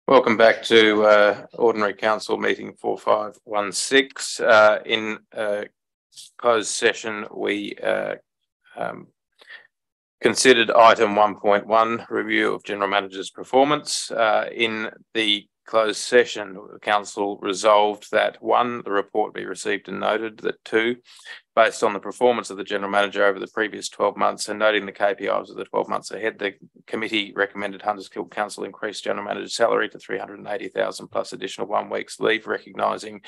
Welcome back to Ordinary Council Meeting 4516. In closed session, we considered item 1.1, review of General Manager's performance. In the closed session, the Council resolved that 1, the report be received and noted, that 2, based on the performance of the General Manager over the previous 12 months and noting the KPIs of the 12 months ahead, the committee recommended Hunters Guild Council increase General Manager's salary to $380,000 plus additional 1 week's leave, recognising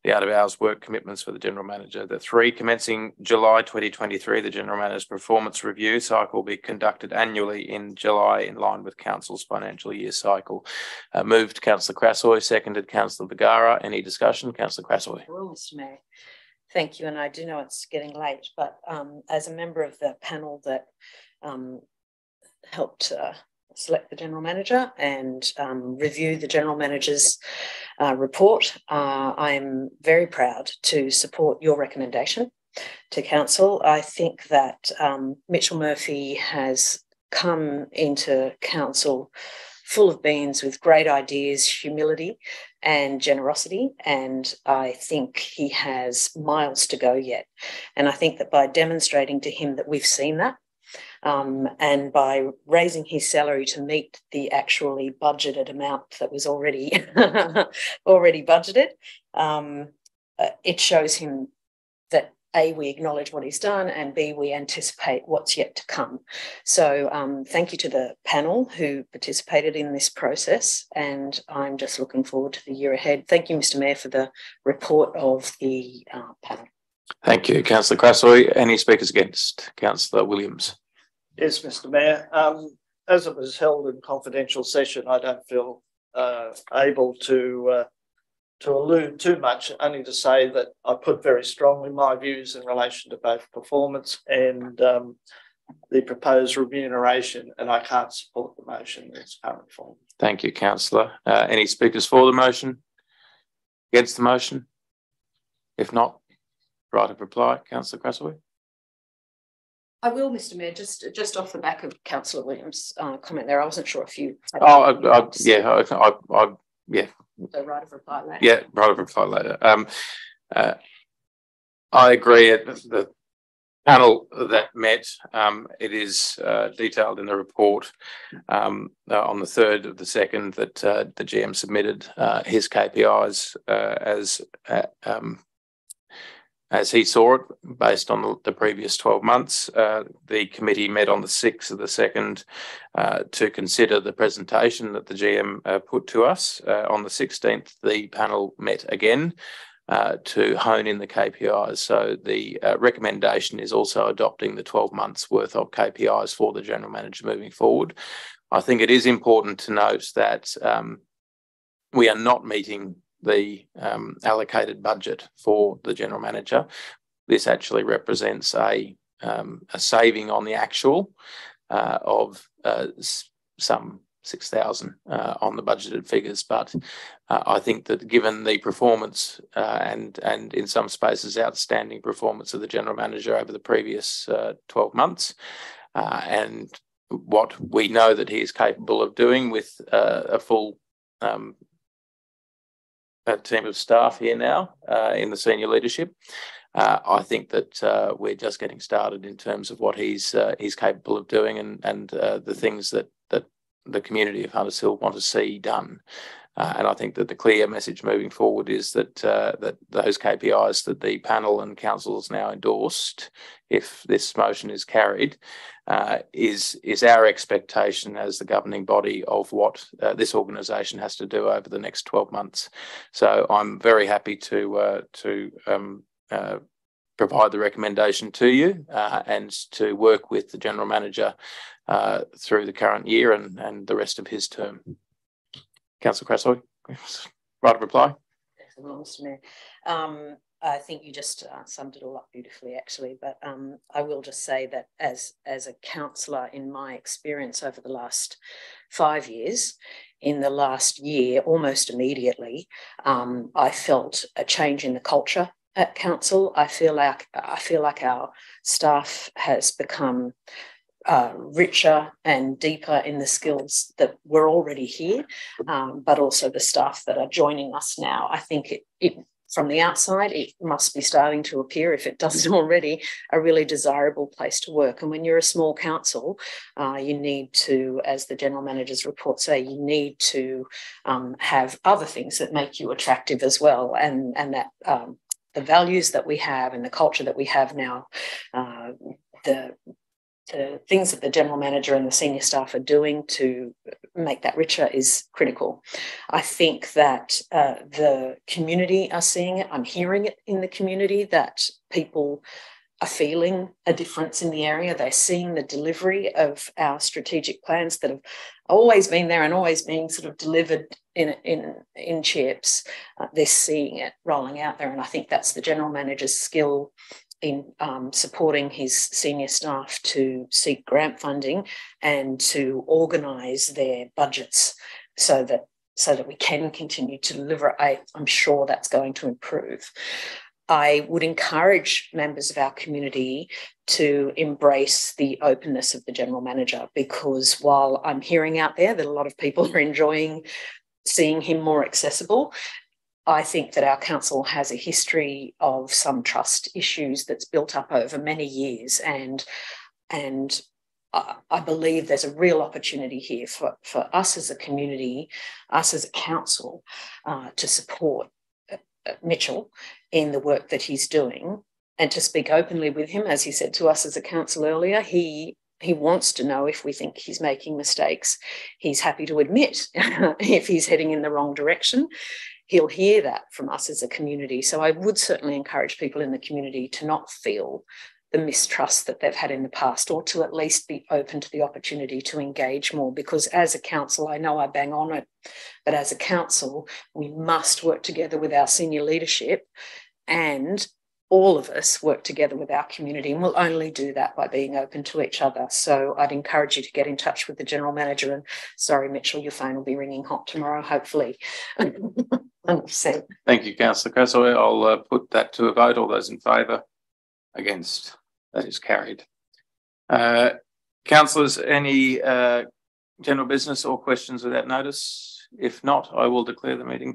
the out-of-hours work commitments for the General Manager. The 3, commencing July 2023, the General Manager's performance review cycle will be conducted annually in July in line with Council's financial year cycle. Moved Councillor Crassoy, seconded Councillor Vergara. Any discussion? Councillor Crassoy. Well, Mr. Mayor. Thank you, and I do know it's getting late, but as a member of the panel that helped select the General Manager and review the General Manager's report, I'm very proud to support your recommendation to Council. I think that Mitchell Murphy has come into Council full of beans with great ideas, humility and generosity, and I think he has miles to go yet. And I think that by demonstrating to him that we've seen that, and by raising his salary to meet the actually budgeted amount that was already budgeted, it shows him that A, we acknowledge what he's done, and B, we anticipate what's yet to come. So thank you to the panel who participated in this process, and I'm just looking forward to the year ahead. Thank you, Mr. Mayor, for the report of the panel. Thank you, Councillor Crassoy. Any speakers against? Councillor Williams. Yes, Mr. Mayor. As it was held in confidential session, I don't feel able to allude too much, only to say that I put very strongly my views in relation to both performance and the proposed remuneration, and I can't support the motion in its current form. Thank you, Councillor. Any speakers for the motion? Against the motion? If not, right of reply, Councillor Crassoy. I will, Mr. Mayor, just off the back of Councillor Williams' comment there. I wasn't sure if you. Yeah. So right of reply later. Yeah, right of reply later. I agree. The panel that met, it is detailed in the report on the 3rd of the 2nd that the GM submitted his KPIs as he saw it based on the previous 12 months. The committee met on the 6th of the 2nd to consider the presentation that the GM put to us. On the 16th, the panel met again to hone in the KPIs. So the recommendation is also adopting the 12 months worth of KPIs for the General Manager moving forward. I think it is important to note that we are not meeting the allocated budget for the General Manager. This actually represents a saving on the actual of some 6,000 on the budgeted figures. But I think that given the performance and in some spaces outstanding performance of the General Manager over the previous 12 months and what we know that he is capable of doing with a full a team of staff here now in the senior leadership. I think that we're just getting started in terms of what he's capable of doing and the things that the community of Hunters Hill want to see done. And I think that the clear message moving forward is that that those KPIs that the panel and council has now endorsed, if this motion is carried, is our expectation as the governing body of what this organisation has to do over the next 12 months. So I'm very happy to provide the recommendation to you and to work with the General Manager through the current year and the rest of his term. Councillor Crassoy, right of reply. Mr. Mayor. I think you just summed it all up beautifully, actually. But I will just say that as a councillor, in my experience over the last 5 years, in the last year, almost immediately, I felt a change in the culture at council. I feel like our staff has become richer and deeper in the skills that were already here, but also the staff that are joining us now. I think it from the outside, it must be starting to appear, if it doesn't already, a really desirable place to work. And when you're a small council, you need to, as the General Manager's report say, you need to have other things that make you attractive as well. And that the values that we have and the culture that we have now, the things that the General Manager and the senior staff are doing to make that richer is critical. I think that the community are seeing it. I'm hearing it in the community that people are feeling a difference in the area. They're seeing the delivery of our strategic plans that have always been there and always been sort of delivered in chips. They're seeing it rolling out there, and I think that's the General Manager's skill in supporting his senior staff to seek grant funding and to organise their budgets so that we can continue to deliver. I'm sure that's going to improve. I would encourage members of our community to embrace the openness of the General Manager, because while I'm hearing out there that a lot of people are enjoying seeing him more accessible, I think that our council has a history of some trust issues that's built up over many years, and I believe there's a real opportunity here for us as a community, us as a council, to support Mitchell in the work that he's doing and to speak openly with him. As he said to us as a council earlier, he wants to know if we think he's making mistakes. He's happy to admit if he's heading in the wrong direction. He'll hear that from us as a community. So I would certainly encourage people in the community to not feel the mistrust that they've had in the past, or to at least be open to the opportunity to engage more, because as a council, I know I bang on it, but as a council, we must work together with our senior leadership, and all of us work together with our community, and we'll only do that by being open to each other. So I'd encourage you to get in touch with the General Manager, and sorry, Mitchell, your phone will be ringing hot tomorrow, hopefully. 100%. Thank you, Councillor Casaway. I'll put that to a vote. All those in favour? Against? That is carried. Councillors, any general business or questions without notice? If not, I will declare the meeting